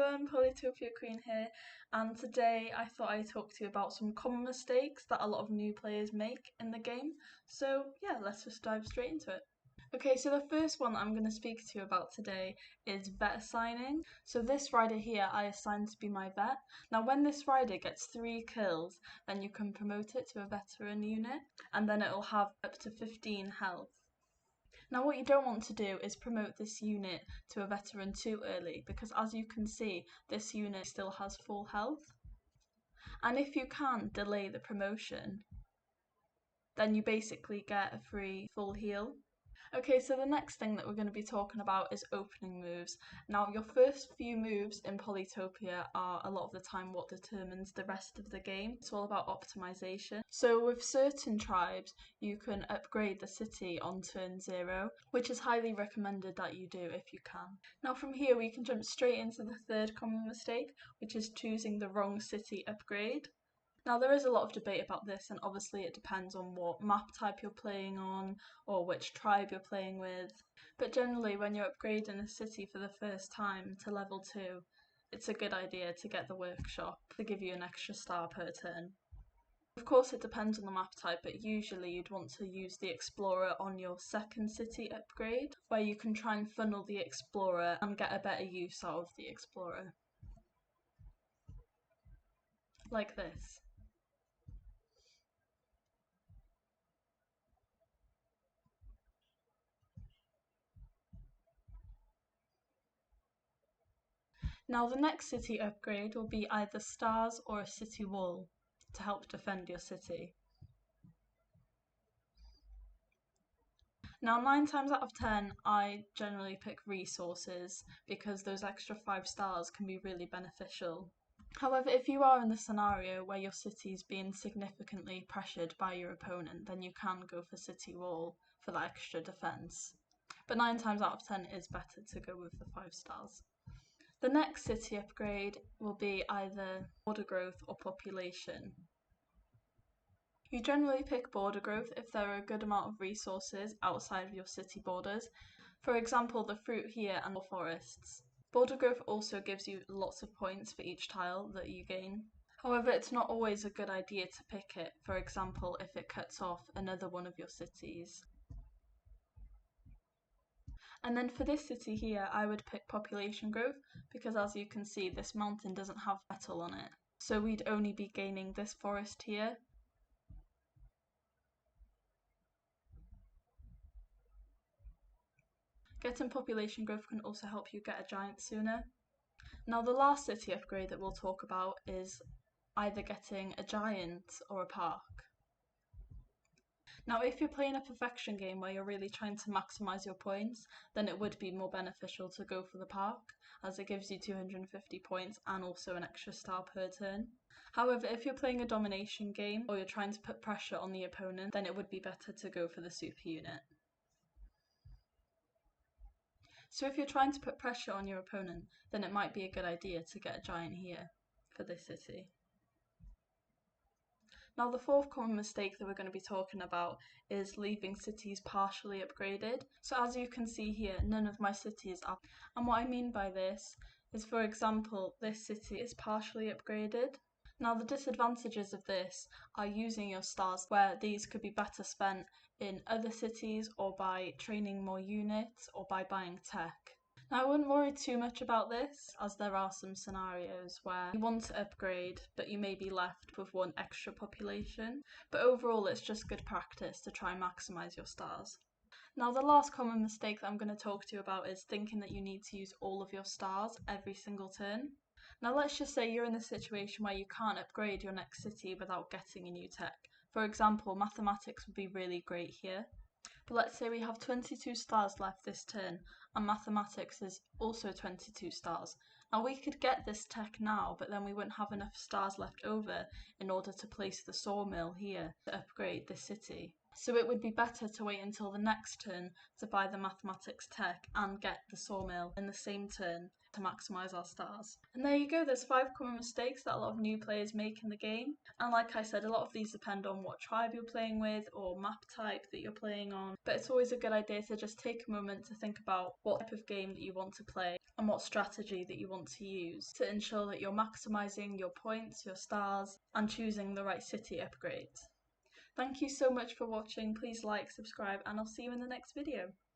everyone, Polytopia Queen here, and today I thought I'd talk to you about some common mistakes that a lot of new players make in the game. So yeah, let's just dive straight into it. Okay, so the first one I'm going to speak to you about today is vet assigning. So this rider here I assigned to be my vet. Now when this rider gets 3 kills, then you can promote it to a veteran unit, and then it'll have up to 15 health. Now what you don't want to do is promote this unit to a veteran too early, because as you can see, this unit still has full health. And if you can delay the promotion, then you basically get a free full heal. Okay, so the next thing that we're going to be talking about is opening moves. Now, your first few moves in Polytopia are a lot of the time what determines the rest of the game. It's all about optimization. So with certain tribes, you can upgrade the city on turn 0, which is highly recommended that you do if you can. Now from here, we can jump straight into the third common mistake, which is choosing the wrong city upgrade. Now there is a lot of debate about this, and obviously it depends on what map type you're playing on or which tribe you're playing with. But generally when you're upgrading a city for the first time to level 2, it's a good idea to get the workshop to give you an extra star per turn. Of course it depends on the map type, but usually you'd want to use the explorer on your second city upgrade, where you can try and funnel the explorer and get a better use out of the explorer. Like this. Now the next city upgrade will be either stars or a city wall to help defend your city. Now 9 times out of 10 I generally pick resources because those extra 5 stars can be really beneficial. However, if you are in the scenario where your city is being significantly pressured by your opponent, then you can go for city wall for that extra defense. But 9 times out of 10 it is better to go with the 5 stars. The next city upgrade will be either border growth or population. You generally pick border growth if there are a good amount of resources outside of your city borders, for example the fruit here and the forests. Border growth also gives you lots of points for each tile that you gain. However, it's not always a good idea to pick it, for example if it cuts off another one of your cities. And then for this city here, I would pick population growth because as you can see, this mountain doesn't have metal on it. So we'd only be gaining this forest here. Getting population growth can also help you get a giant sooner. Now the last city upgrade that we'll talk about is either getting a giant or a park. Now if you're playing a perfection game where you're really trying to maximise your points, then it would be more beneficial to go for the park, as it gives you 250 points and also an extra star per turn. However, if you're playing a domination game or you're trying to put pressure on the opponent, then it would be better to go for the super unit. So if you're trying to put pressure on your opponent, then it might be a good idea to get a giant here for this city. Now the fourth common mistake that we're going to be talking about is leaving cities partially upgraded. So as you can see here, none of my cities are. And what I mean by this is, for example, this city is partially upgraded. Now the disadvantages of this are using your stars, where these could be better spent in other cities or by training more units or by buying tech. Now I wouldn't worry too much about this, as there are some scenarios where you want to upgrade but you may be left with 1 extra population, but overall it's just good practice to try and maximise your stars. Now the last common mistake that I'm going to talk to you about is thinking that you need to use all of your stars every single turn. Now let's just say you're in a situation where you can't upgrade your next city without getting a new tech. For example, mathematics would be really great here. But let's say we have 22 stars left this turn, and mathematics is also 22 stars. Now we could get this tech now, but then we wouldn't have enough stars left over in order to place the sawmill here to upgrade this city. So it would be better to wait until the next turn to buy the mathematics tech and get the sawmill in the same turn to maximise our stars. And there you go, there's 5 common mistakes that a lot of new players make in the game. And like I said, a lot of these depend on what tribe you're playing with or map type that you're playing on. But it's always a good idea to just take a moment to think about what type of game that you want to play and what strategy that you want to use to ensure that you're maximising your points, your stars, and choosing the right city upgrades. Thank you so much for watching. Please like, subscribe, and I'll see you in the next video.